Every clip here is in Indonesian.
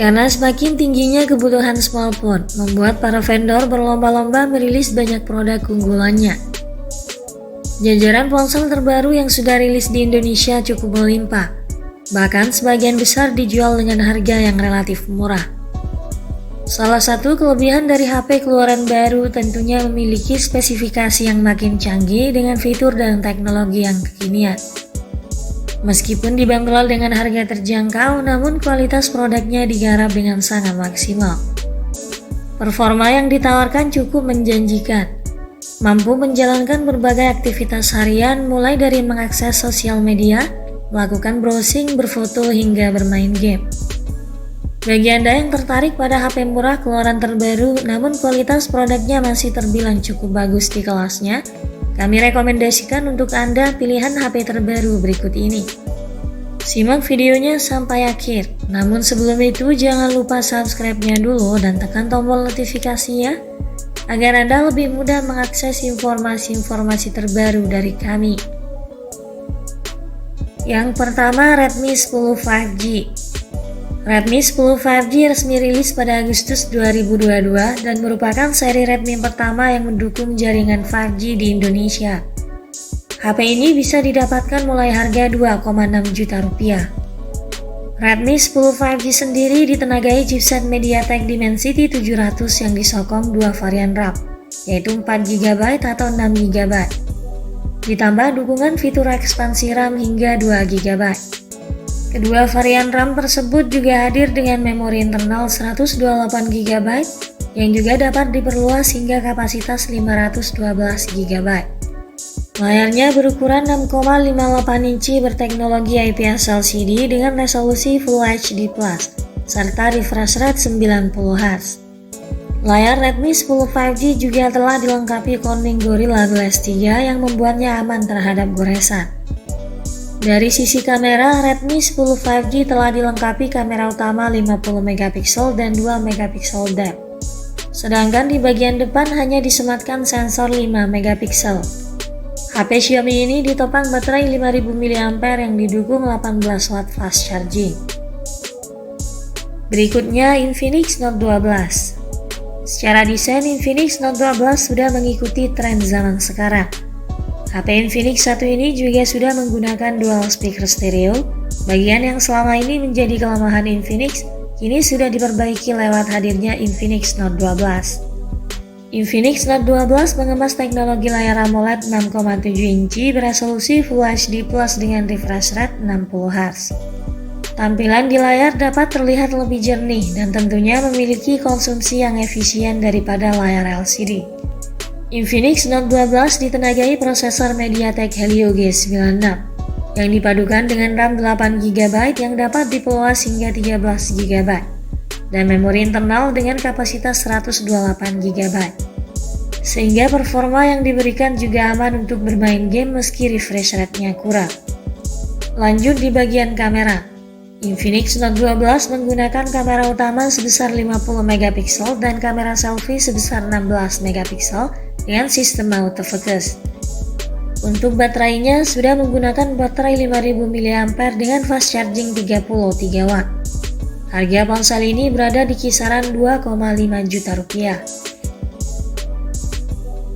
Karena semakin tingginya kebutuhan smartphone, membuat para vendor berlomba-lomba merilis banyak produk unggulannya. Jajaran ponsel terbaru yang sudah rilis di Indonesia cukup melimpah, bahkan sebagian besar dijual dengan harga yang relatif murah. Salah satu kelebihan dari HP keluaran baru tentunya memiliki spesifikasi yang makin canggih dengan fitur dan teknologi yang kekinian. Meskipun dibanderol dengan harga terjangkau, namun kualitas produknya digarap dengan sangat maksimal. Performa yang ditawarkan cukup menjanjikan, mampu menjalankan berbagai aktivitas harian mulai dari mengakses sosial media, melakukan browsing, berfoto, hingga bermain game. Bagi Anda yang tertarik pada HP murah keluaran terbaru namun kualitas produknya masih terbilang cukup bagus di kelasnya, kami rekomendasikan untuk Anda pilihan HP terbaru berikut ini. Simak videonya sampai akhir, namun sebelum itu jangan lupa subscribe-nya dulu dan tekan tombol notifikasinya agar Anda lebih mudah mengakses informasi-informasi terbaru dari kami. Yang pertama, Redmi 10 5G. Redmi 10 5G resmi rilis pada Agustus 2022 dan merupakan seri Redmi pertama yang mendukung jaringan 5G di Indonesia. HP ini bisa didapatkan mulai harga 2,6 juta rupiah. Redmi 10 5G sendiri ditenagai chipset MediaTek Dimensity 700 yang disokong dua varian RAM, yaitu 4GB atau 6GB. Ditambah dukungan fitur ekspansi RAM hingga 2GB. Kedua varian RAM tersebut juga hadir dengan memori internal 128GB yang juga dapat diperluas hingga kapasitas 512GB. Layarnya berukuran 6,58 inci berteknologi IPS LCD dengan resolusi Full HD+, serta refresh rate 90Hz. Layar Redmi 10 5G juga telah dilengkapi Corning Gorilla Glass 3 yang membuatnya aman terhadap goresan. Dari sisi kamera, Redmi 10 5G telah dilengkapi kamera utama 50MP dan 2MP depth. Sedangkan di bagian depan hanya disematkan sensor 5MP. HP Xiaomi ini ditopang baterai 5000 mAh yang didukung 18W fast charging. Berikutnya Infinix Note 12. Secara desain, Infinix Note 12 sudah mengikuti tren zaman sekarang. HP Infinix 1 ini juga sudah menggunakan dual speaker stereo. Bagian yang selama ini menjadi kelemahan Infinix, kini sudah diperbaiki lewat hadirnya Infinix Note 12. Infinix Note 12 mengemas teknologi layar AMOLED 6,7 inci beresolusi Full HD Plus dengan refresh rate 60Hz. Tampilan di layar dapat terlihat lebih jernih dan tentunya memiliki konsumsi yang efisien daripada layar LCD. Infinix Note 12 ditenagai prosesor MediaTek Helio G96 yang dipadukan dengan RAM 8GB yang dapat diperluas hingga 13GB dan memori internal dengan kapasitas 128GB. Sehingga performa yang diberikan juga aman untuk bermain game meski refresh rate-nya kurang. Lanjut di bagian kamera. Infinix Note 12 menggunakan kamera utama sebesar 50MP dan kamera selfie sebesar 16MP dengan sistem autofocus. Untuk baterainya sudah menggunakan baterai 5000 mAh dengan fast charging 33W. Harga ponsel ini berada di kisaran 2,5 juta rupiah.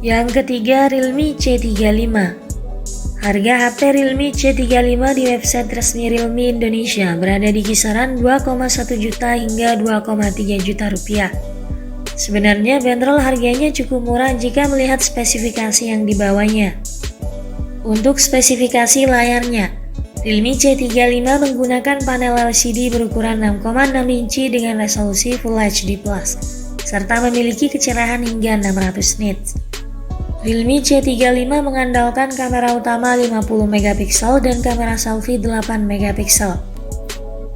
Yang ketiga, Realme C35. Harga HP Realme C35 di website resmi Realme Indonesia berada di kisaran 2,1 juta hingga 2,3 juta rupiah. Sebenarnya bandrol harganya cukup murah jika melihat spesifikasi yang dibawanya. Untuk spesifikasi layarnya, Realme C35 menggunakan panel LCD berukuran 6,6 inci dengan resolusi Full HD+, serta memiliki kecerahan hingga 600 nits. Realme C35 mengandalkan kamera utama 50MP dan kamera selfie 8MP.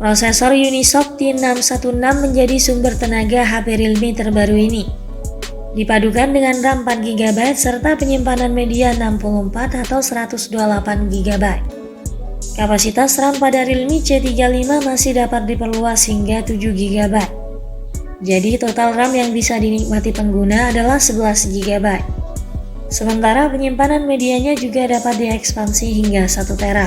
Prosesor Unisoc T616 menjadi sumber tenaga HP Realme terbaru ini. Dipadukan dengan RAM 4GB serta penyimpanan media 64 atau 128GB. Kapasitas RAM pada Realme C35 masih dapat diperluas hingga 7GB. Jadi total RAM yang bisa dinikmati pengguna adalah 11GB. Sementara penyimpanan medianya juga dapat diekspansi hingga 1 TB.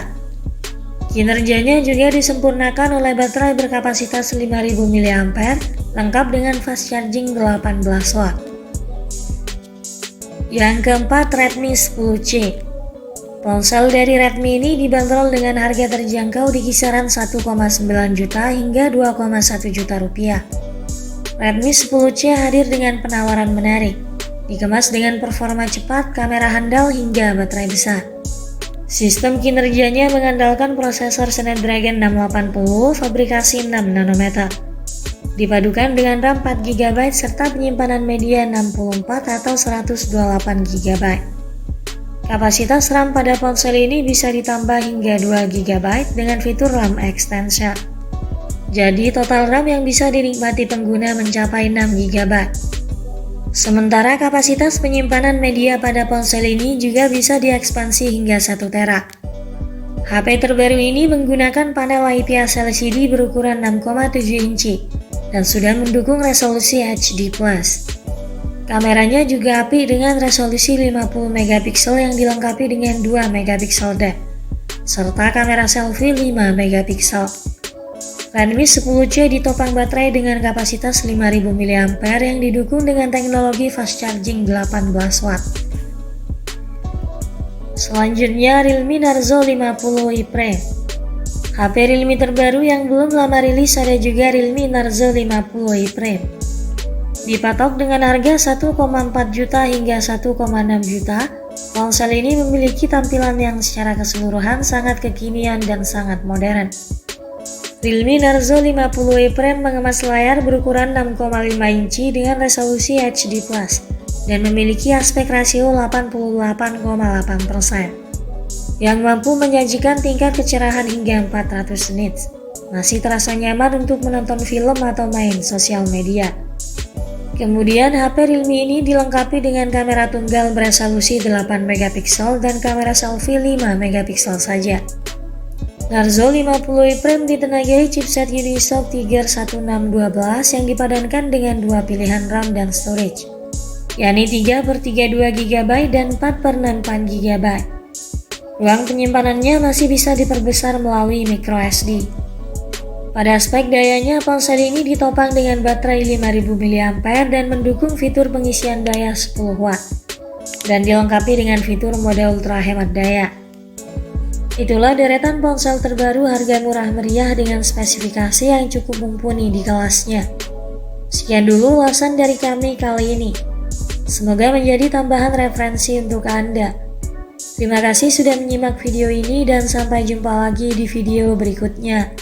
Kinerjanya juga disempurnakan oleh baterai berkapasitas 5000 mAh lengkap dengan fast charging 18 watt. Yang keempat, Redmi 10C. Ponsel dari Redmi ini dibanderol dengan harga terjangkau di kisaran 1,9 juta hingga 2,1 juta rupiah. Redmi 10C hadir dengan penawaran menarik, dikemas dengan performa cepat, kamera handal hingga baterai besar. Sistem kinerjanya mengandalkan prosesor Snapdragon 680 fabrikasi 6 nanometer. Dipadukan dengan RAM 4 GB serta penyimpanan media 64 atau 128 GB. Kapasitas RAM pada ponsel ini bisa ditambah hingga 2 GB dengan fitur RAM extension. Jadi total RAM yang bisa dinikmati pengguna mencapai 6 GB. Sementara kapasitas penyimpanan media pada ponsel ini juga bisa diekspansi hingga 1 tera. HP terbaru ini menggunakan panel IPS LCD berukuran 6,7 inci dan sudah mendukung resolusi HD+. Kameranya juga apik dengan resolusi 50 megapiksel yang dilengkapi dengan 2 megapiksel depth, serta kamera selfie 5 megapiksel. Redmi 10C ditopang baterai dengan kapasitas 5000 mAh yang didukung dengan teknologi fast charging 18 watt. Selanjutnya, Realme Narzo 50i Prime. HP Realme terbaru yang belum lama rilis ada juga Realme Narzo 50i Prime. Dipatok dengan harga 1,4 juta hingga 1,6 juta, ponsel ini memiliki tampilan yang secara keseluruhan sangat kekinian dan sangat modern. Realme Narzo 50i Prime mengemas layar berukuran 6,5 inci dengan resolusi HD+, dan memiliki aspek rasio 88,8%, yang mampu menyajikan tingkat kecerahan hingga 400 nits. Masih terasa nyaman untuk menonton film atau main sosial media. Kemudian HP Realme ini dilengkapi dengan kamera tunggal beresolusi 8 megapiksel dan kamera selfie 5 megapiksel saja. Narzo 50i Prime ditenagai chipset Unisoc Tiger 1612 yang dipadankan dengan dua pilihan RAM dan storage, yakni 3/32 GB dan 4/64 GB. Ruang penyimpanannya masih bisa diperbesar melalui microSD. Pada aspek dayanya, ponsel ini ditopang dengan baterai 5000 mAh dan mendukung fitur pengisian daya 10 watt, dan dilengkapi dengan fitur mode ultra hemat daya. Itulah deretan ponsel terbaru harga murah meriah dengan spesifikasi yang cukup mumpuni di kelasnya. Sekian dulu ulasan dari kami kali ini. Semoga menjadi tambahan referensi untuk Anda. Terima kasih sudah menyimak video ini dan sampai jumpa lagi di video berikutnya.